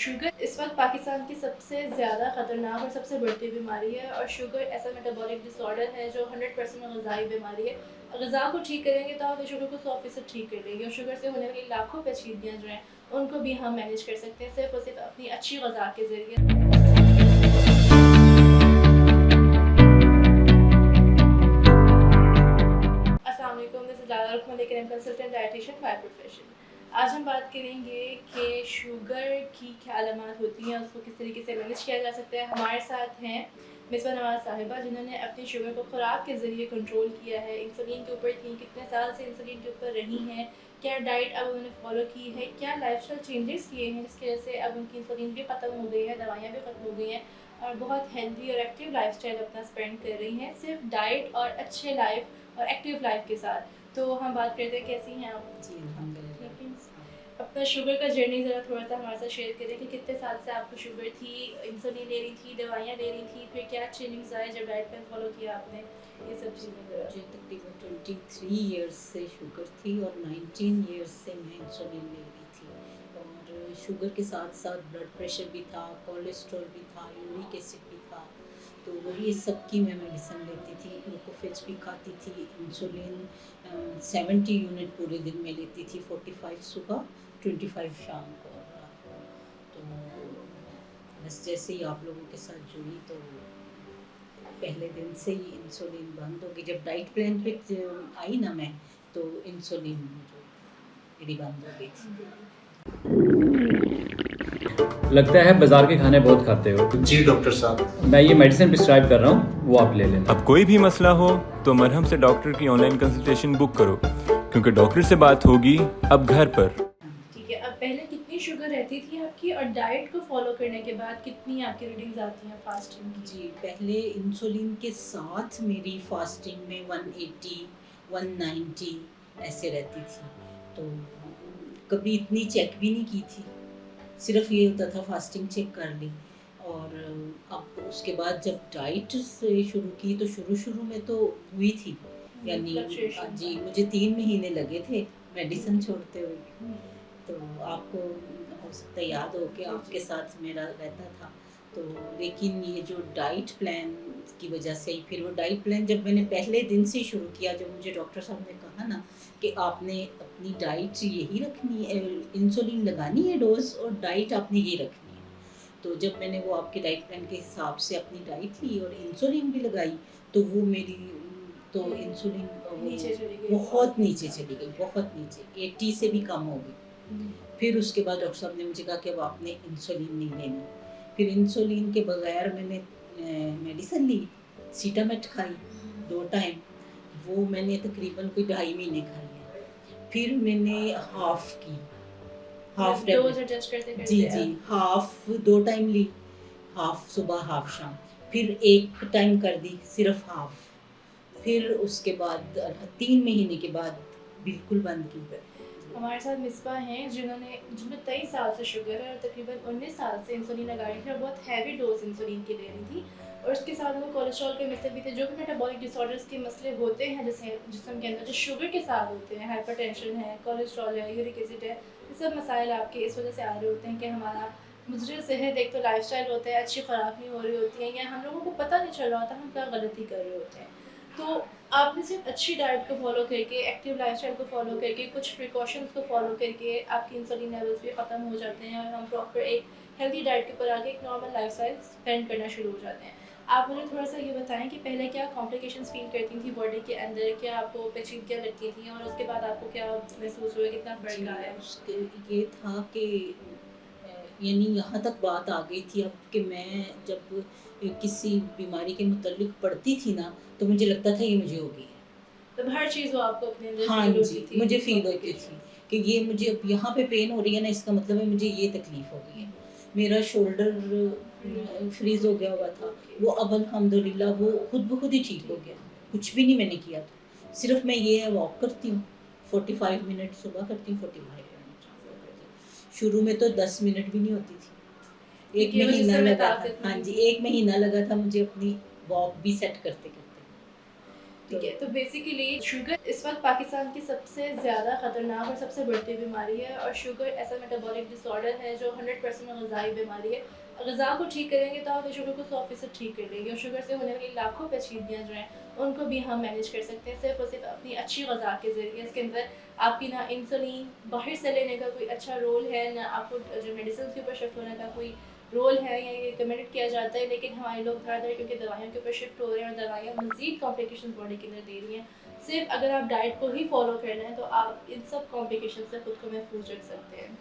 Sugar इस वक्त पाकिस्तान की सबसे ज़्यादा ख़तरनाक और सबसे बढ़ती बीमारी है, और शुगर ऐसा मेटाबॉलिक डिसऑर्डर है जो 100% ग़िज़ाई बीमारी है। ग़िज़ा को ठीक करेंगे तो आप शुगर को 100% ठीक कर लेंगे, और शुगर से होने वाली लाखों पेचीदगियाँ जो हैं उनको भी हम मैनेज कर सकते हैं सिर्फ़ और सिर्फ अपनी अच्छी ग़िज़ा के ज़रिए। अस्सलाम वालेकुम, दिस इज़ लाला रुकमा लेकर I am consultant dietitian by profession. आज हम बात करेंगे कि शुगर की क्या अलामत होती हैं, उसको किस तरीके से मैनेज किया जा सकता है। हमारे साथ हैं मिसबा नवाज़ साहिबा, जिन्होंने अपनी शुगर को खुराक के ज़रिए कंट्रोल किया है। इंसुलिन के ऊपर थी, कितने साल से इंसुलिन के ऊपर रही हैं, क्या डाइट अब उन्होंने फॉलो की है, क्या लाइफस्टाइल चेंजेस किए हैं जिसकी वजह से अब उनकी इंसुलिन भी ख़त्म हो गई है, दवाइयाँ भी ख़त्म हो गई हैं, और बहुत हेल्दी और एक्टिव लाइफस्टाइल अपना स्पेंड कर रही हैं सिर्फ डाइट और अच्छे लाइफ और एक्टिव लाइफ के साथ। तो हम बात करते हैं, कैसी हैं आप? जी, अल्हम्दुलिल्लाह। अपना शुगर का जर्नी ज़रा थोड़ा-सा हमारे साथ शेयर करें कि कितने साल से आपको शुगर थी, इंसुलिन ले रही थी, दवाइयाँ ले रही थी, फिर क्या चेंजेस आए जब डाइट प्लान फ़ॉलो किया आपने? ये सब चीज़ें ज़रा। मुझे तकरीबन 23 इयर्स से शुगर थी और 19 इयर्स से मैं इंसुलिन ले रही थी। और शुगर के साथ-साथ ब्लड प्रेशर भी था, कोलेस्ट्रॉल भी था, यूरिक एसिड भी था। तो ये सब की मैं मेडिसिन लेती थी, ग्लूकोफेज भी खाती थी, इंसुलिन 70 यूनिट पूरे दिन में लेती थी, 45 सुबह, 25 शाम को और रात को। तो बस जैसे ही आप लोगों के साथ जुड़ी तो पहले दिन से ही इंसुलिन बंद हो गई। जब डाइट प्लान पे आई ना मैं, तो इंसुलिन जो मेरी बंद हो गई थी। लगता है बाजार के खाने बहुत खाते हो। जी डॉक्टर साहब। मैं ये मेडिसिन प्रिस्क्राइब कर रहा हूँ, वो आप ले लेना। अब कोई भी मसला हो तो मरहम से डॉक्टर की ऑनलाइन कंसल्टेशन बुक करो, क्योंकि डॉक्टर से बात होगी अब घर पर। ठीक है, अब पहले कितनी शुगर रहती थी आपकी, और डाइट को फॉलो करने के बाद कितनी आपकी रीडिंग्स आती हैं फास्टिंग की? जी, पहले इंसुलिन के साथ मेरी फास्टिंग में 180, 190 ऐसे रहती थी। तो कभी इतनी चेक भी नहीं की थी, सिर्फ ये होता था फास्टिंग चेक कर ली। और अब उसके बाद जब डाइट से शुरू की तो शुरू में तो हुई थी, यानी Fluctuation। जी मुझे 3 महीने लगे थे मेडिसिन छोड़ते हुए। तो आपको हो सकता है याद हो कि आपके साथ मेरा रहता था। तो लेकिन ये जो डाइट प्लान की वजह से ही, फिर वो डाइट प्लान जब मैंने पहले दिन से शुरू किया, जब मुझे डॉक्टर साहब ने कहा ना कि आपने अपनी डाइट यही रखनी है, इंसुलिन लगानी है डोज, और डाइट आपने ये रखनी है। तो जब मैंने वो आपके डाइट प्लान के हिसाब से अपनी डाइट ली और इंसुलिन भी लगाई, तो वो मेरी तो इंसुलिन नीचे चली गई। बहुत नीचे चली गई, बहुत नीचे, 80 से भी कम हो गई। फिर उसके बाद डॉक्टर साहब ने मुझे कहा कि अब आपने इंसुलिन नहीं लेनी। फिर इंसुलिन के बगैर मैंने मेडिसिन ली, सीटामेट खाई 2 टाइम, वो मैंने तकरीबन कोई 2.5 महीने खाई है। फिर मैंने हाफ़ की, हाफ़ डोज एडजस्ट करते करते जी, हाफ़ 2 टाइम ली, हाफ़ सुबह हाफ़ शाम। फिर 1 टाइम कर दी सिर्फ हाफ़। फिर उसके बाद 3 महीने के बाद बिल्कुल बंद की। हमारे साथ मिसबा हैं जिन्हें 23 साल से शुगर है और तकरीबन 19 साल से इंसुलिन लगा रही थी, और बहुत हैवी डोज इंसुलिन की ले रही थी, और उसके साथ उनको कोलेस्ट्रॉल के मसले भी थे, जो कि मेटाबॉलिक डिसऑर्डर्स के मसले होते हैं जैसे जिस्म के अंदर जो शुगर के साथ होते हैं, हाइपरटेंशन है, कोलेस्ट्रॉल है, यूरिक एसिड है। ये सब मसाइल आपके इस वजह से आ रहे होते हैं कि हमारा मुजरिल सेहत, एक तो लाइफस्टाइल होता है, अच्छी खुराक नहीं हो रही होती है, या हम लोगों को पता नहीं चल रहा होता हम क्या गलती कर रहे होते हैं। तो आपने सिर्फ अच्छी डाइट को फॉलो करके, एक्टिव लाइफस्टाइल को फॉलो करके, कुछ प्रिकॉशंस को फॉलो करके आपकी इंसुलिन लेवल्स भी ख़त्म हो जाते हैं, और हम प्रॉपर एक हेल्दी डाइट के ऊपर आके एक नॉर्मल लाइफस्टाइल स्पेंड करना शुरू हो जाते हैं। आप मुझे थोड़ा-सा ये बताएँ कि पहले क्या कॉम्प्लिकेशंस फ़ील करती थी बॉडी के अंदर? क्या आपको पेचीदगियाँ लगती थी, और उसके बाद आपको क्या महसूस हुआ, कितना फ़र्क आया? उसके ये था कि यानी यहाँ तक बात आ गई थी अब कि मैं जब किसी बीमारी के मुतल्लिक पढ़ती थी ना, तो मुझे लगता था ये मुझे हो गई है। तब हर चीज़ वो आपको अपने अंदर हाँ फ़ील जी, होती थी? मुझे फ़ील होती थी कि ये मुझे अब यहाँ पे पेन हो रही है ना, इसका मतलब है मुझे ये तकलीफ़ हो गई है। मेरा शोल्डर फ्रीज़ हो गया हुआ था, वो अब अल्हम्दुलिल्लाह वो खुद ब खुद ही ठीक हो गया। कुछ भी नहीं मैंने किया था, सिर्फ़ मैं ये है वॉक करती हूँ, 45 मिनट सुबह करती हूँ, 45 मिनट शाम को करती हूँ। शुरू में तो 10 मिनट भी नहीं होती थी। 1 क्योंकि वो महीना जिसम में लगा था। ताकत हाँ नहीं जी, थी। 1 महीना लगा था मुझे अपनी वॉक भी सेट करते-करते। तो ठीक है, तो बेसिकली शुगर इस वक्त पाकिस्तान की सबसे ज़्यादा ख़तरनाक और सबसे बढ़ती बीमारी है, और शुगर ऐसा मेटाबॉलिक डिसऑर्डर है जो 100% ग़िज़ाई बीमारी है। ग़िज़ा को ठीक करेंगे तो आप शुगर को 100% ठीक कर लेंगे, और शुगर से होने वाली लाखों पेचीदगियाँ जो हैं उनको भी हम मैनेज कर सकते हैं सिर्फ़ और सिर्फ अपनी अच्छी ग़िज़ा के ज़रिए। इसके अंदर आपकी ना इंसुलिन बाहर से लेने का कोई अच्छा रोल है, ना आपको जो मेडिसिन के ऊपर शिफ्ट होने का कोई रोल है, या ये रिकमेंड किया जाता है। लेकिन हमारे लोग धड़ाधड़ क्योंकि दवाइयों के ऊपर शिफ्ट हो रहे हैं, और दवाइयाँ मज़ीद कॉम्प्लिकेशन बॉडी के अंदर दे रही हैं। सिर्फ अगर आप डाइट को ही फॉलो कर लें तो आप इन सब कॉम्प्लिकेशन से खुद को महफूज रख सकते हैं।